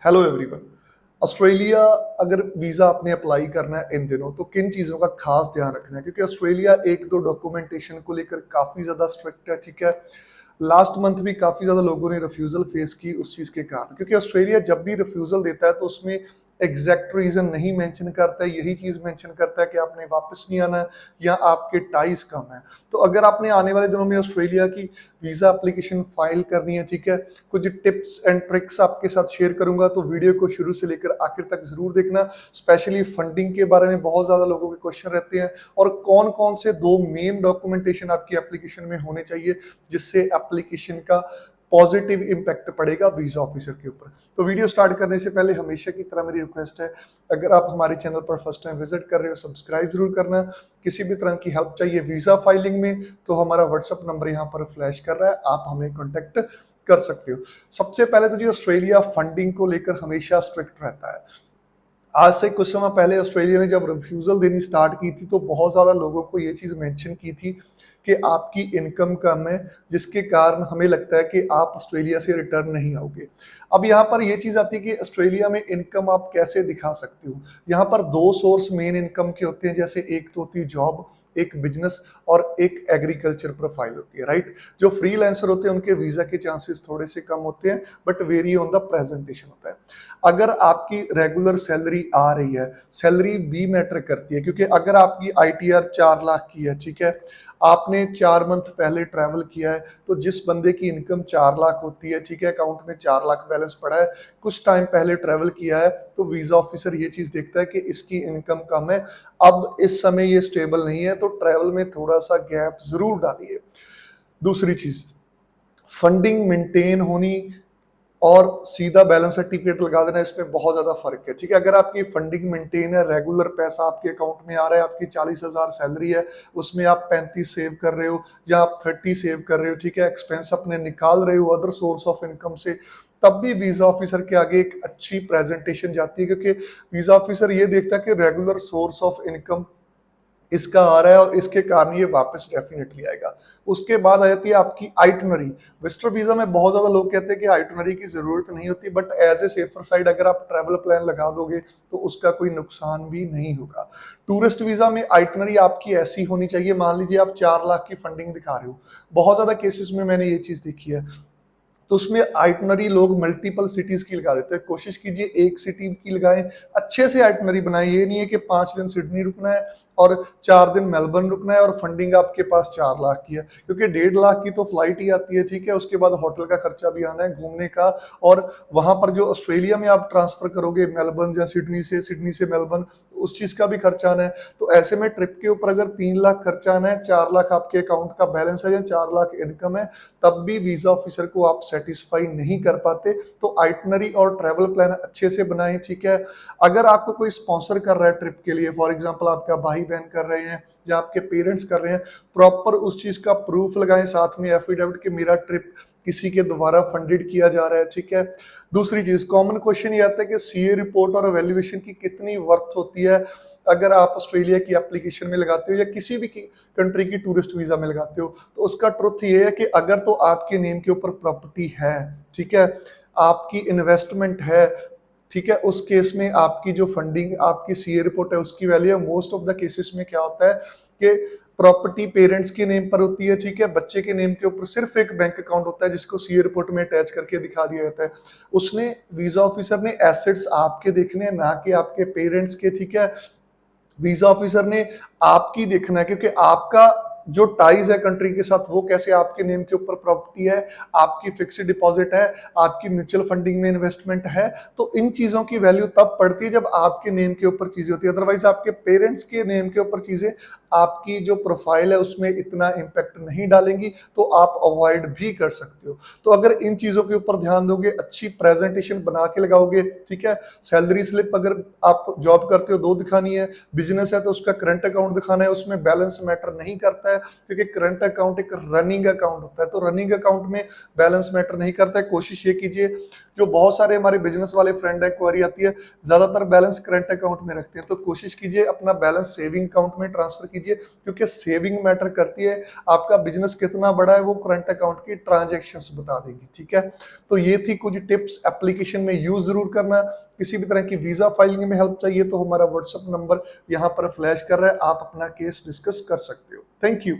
Hello everyone. Australia अगर visa आपने apply करना है इन दिनों तो किन चीज़ों का खास ध्यान रखना है, क्योंकि ऑस्ट्रेलिया एक दो डॉक्यूमेंटेशन को लेकर काफ़ी ज़्यादा स्ट्रिक्ट है। ठीक है, लास्ट मंथ भी काफ़ी ज़्यादा लोगों ने रिफ्यूज़ल फेस की उस चीज़ के कारण, क्योंकि ऑस्ट्रेलिया जब भी रिफ्यूज़ल देता है तो उसमें एग्जैक्ट रीज़न नहीं मेंशन करता है, यही चीज़ मेंशन करता है कि आपने वापस नहीं आना है या आपके टाइज कम है। तो अगर आपने आने वाले दिनों में ऑस्ट्रेलिया की वीज़ा एप्लीकेशन फाइल करनी है, ठीक है, कुछ टिप्स एंड ट्रिक्स आपके साथ शेयर करूंगा, तो वीडियो को शुरू से लेकर आखिर तक जरूर देखना। स्पेशली फंडिंग के बारे में बहुत ज़्यादा लोगों के क्वेश्चन रहते हैं, और कौन कौन से दो मेन डॉक्यूमेंटेशन आपकी एप्लीकेशन में होने चाहिए जिससे एप्लीकेशन का पॉजिटिव इम्पैक्ट पड़ेगा वीजा ऑफिसर के ऊपर। तो वीडियो स्टार्ट करने से पहले हमेशा की तरह मेरी रिक्वेस्ट है, अगर आप हमारे चैनल पर फर्स्ट टाइम विजिट कर रहे हो सब्सक्राइब जरूर करना। किसी भी तरह की हेल्प चाहिए वीजा फाइलिंग में तो हमारा व्हाट्सएप नंबर यहाँ पर फ्लैश कर रहा है, आप हमें कॉन्टेक्ट कर सकते हो। सबसे पहले तो जी ऑस्ट्रेलिया फंडिंग को लेकर हमेशा स्ट्रिक्ट रहता है। आज से कुछ समय पहले ऑस्ट्रेलिया ने जब रिफ्यूजल देनी स्टार्ट की थी तो बहुत ज़्यादा लोगों को ये चीज़ मेंशन की थी कि आपकी इनकम कम है, जिसके कारण हमें लगता है कि आप ऑस्ट्रेलिया से रिटर्न नहीं आओगे। अब यहाँ पर ये चीज़ आती है कि ऑस्ट्रेलिया में इनकम आप कैसे दिखा सकते हो। यहाँ पर दो सोर्स मेन इनकम के होते हैं, जैसे एक तो होती है जॉब, एक बिजनेस और एक एग्रीकल्चर प्रोफाइल होती है, राइट। जो फ्रीलांसर होते हैं उनके वीजा के चांसेस थोड़े से कम होते हैं, but very on the presentation होता है। अगर आपकी रेगुलर सैलरी आ रही है, सैलरी भी मैटर करती है, क्योंकि अगर आपकी आईटीआर 4 लाख की है, ठीक है, आपने 4 मंथ पहले ट्रैवल किया है, तो जिस बंदे की इनकम 4 लाख होती है, ठीक है, अकाउंट में 4 लाख बैलेंस पड़ा है, कुछ टाइम पहले ट्रैवल किया है, तो वीजा ऑफिसर ये चीज देखता है कि इसकी इनकम कम है, अब इस समय ये स्टेबल नहीं है, तो ट्रैवल में थोड़ा सा गैप जरूर डालिए। दूसरी चीज, फंडिंग मेंटेन होनी और सीधा बैलेंस सर्टिफिकेट लगा देना, इसमें बहुत ज्यादा फर्क है। ठीक है, अगर आपकी फंडिंग मेंटेन है, रेगुलर पैसा आपके अकाउंट में आ रहा है, आपकी 40,000 सैलरी है, उसमें आप 35 सेव कर रहे हो या आप 30 सेव कर रहे हो, ठीक है, एक्सपेंस अपने निकाल रहे हो अदर सोर्स ऑफ इनकम से, तब भी वीजा ऑफिसर के आगे एक अच्छी प्रेजेंटेशन जाती है, क्योंकि वीजा ऑफिसर ये देखता है कि रेगुलर सोर्स ऑफ इनकम इसका आ रहा है और इसके कारण ये वापस डेफिनेटली आएगा। उसके बाद आ जाती है आपकी आइटनरी। विजिटर वीजा में बहुत ज्यादा लोग कहते हैं कि आइटनरी की जरूरत नहीं होती, but as a safer side अगर आप ट्रैवल प्लान लगा दोगे तो उसका कोई नुकसान भी नहीं होगा। टूरिस्ट वीजा में आइटनरी आपकी ऐसी होनी चाहिए, मान लीजिए आप 4 लाख की फंडिंग दिखा रहे हो, बहुत ज्यादा केसेस में मैंने ये चीज देखी है, तो उसमें आइटनरी लोग मल्टीपल सिटीज की लगा देते हैं। कोशिश कीजिए एक सिटी की लगाएं, अच्छे से आइटनरी बनाएं। ये नहीं है कि 5 दिन सिडनी रुकना है और 4 दिन मेलबर्न रुकना है और फंडिंग आपके पास 4 लाख की है, क्योंकि 1.5 लाख की तो फ्लाइट ही आती है, ठीक है, उसके बाद होटल का खर्चा भी आना है, घूमने का, और वहां पर जो ऑस्ट्रेलिया में आप ट्रांसफर करोगे मेलबर्न या सिडनी से मेलबर्न, उस चीज का भी खर्चा आना है। तो ऐसे में ट्रिप के ऊपर अगर 3 लाख खर्चा आना है, 4 लाख आपके अकाउंट का बैलेंस है या 4 लाख इनकम है, तब भी वीजा ऑफिसर को आप सेटिस्फाई नहीं कर पाते। तो आइटनरी और ट्रैवल प्लान अच्छे से बनाएं, ठीक है। अगर आपको कोई स्पॉन्सर कर रहा है ट्रिप के लिए, फॉर एग्जांपल आपका भाई बहन कर रहे हैं या आपके पेरेंट्स कर रहे हैं, प्रॉपर उस चीज का प्रूफ लगाएं साथ में, एफिडेविट कि मेरा ट्रिप किसी के द्वारा फंडेड किया जा रहा है, ठीक है। दूसरी चीज, कॉमन क्वेश्चन ये आता है कि सीए रिपोर्ट और वैल्यूएशन की कितनी वर्थ होती है अगर आप ऑस्ट्रेलिया की एप्लीकेशन में लगाते हो या किसी भी कंट्री की टूरिस्ट वीजा में लगाते हो। तो उसका ट्रुथ ये है कि अगर तो आपके नेम के ऊपर प्रॉपर्टी है, ठीक है, आपकी इन्वेस्टमेंट है, ठीक है, उस केस में आपकी जो फंडिंग आपकी सीए रिपोर्ट है उसकी वैल्यू है। मोस्ट ऑफ द केसेस में क्या होता है कि प्रॉपर्टी पेरेंट्स के नेम पर होती है, ठीक है, बच्चे के नेम के ऊपर सिर्फ एक बैंक अकाउंट होता है जिसको सीए रिपोर्ट में अटैच करके दिखा दिया जाता है। उसने वीजा ऑफिसर ने एसेट्स आपके देखने हैं, ना कि आपके पेरेंट्स के, ठीक है। वीजा ऑफिसर ने आपकी देखना है, क्योंकि आपका जो टाइज है कंट्री के साथ वो कैसे आपके नेम के ऊपर प्रॉपर्टी है, आपकी फिक्स्ड डिपॉजिट है, आपकी म्यूचुअल फंडिंग में इन्वेस्टमेंट है। तो इन चीजों की वैल्यू तब पड़ती है जब आपके नेम के ऊपर चीजें होती है, अदरवाइज आपके पेरेंट्स के नेम के ऊपर चीजें आपकी जो प्रोफाइल है उसमें इतना इम्पैक्ट नहीं डालेंगी, तो आप अवॉइड भी कर सकते हो। तो अगर इन चीजों के ऊपर ध्यान दोगे, अच्छी प्रेजेंटेशन बना के लगाओगे, ठीक है, सैलरी स्लिप अगर आप जॉब करते हो 2 दिखानी है, बिजनेस है तो उसका करंट अकाउंट दिखाना है, उसमें बैलेंस मैटर नहीं करता है, क्योंकि करंट अकाउंट एक रनिंग अकाउंट होता है, तो रनिंग अकाउंट में बैलेंस मैटर नहीं करता है। कोशिश ये कीजिए जो बहुत सारे हमारे बिजनेस वाले फ्रेंड है, क्वेरी आती है ज्यादातर बैलेंस करंट अकाउंट में रखते हैं, तो कोशिश कीजिए अपना बैलेंस सेविंग अकाउंट में ट्रांसफर कीजिए, क्योंकि सेविंग मैटर करती है, आपका बिजनेस कितना बड़ा है वो करंट अकाउंट की ट्रांजेक्शन्स बता देगी, ठीक है। तो ये थी कुछ टिप्स, एप्लीकेशन में यूज जरूर करना। किसी भी तरह की वीजा फाइलिंग में हेल्प चाहिए तो हमारा व्हाट्सएप नंबर यहाँ पर फ्लैश कर रहा है, आप अपना केस डिस्कस कर सकते हो। Thank you.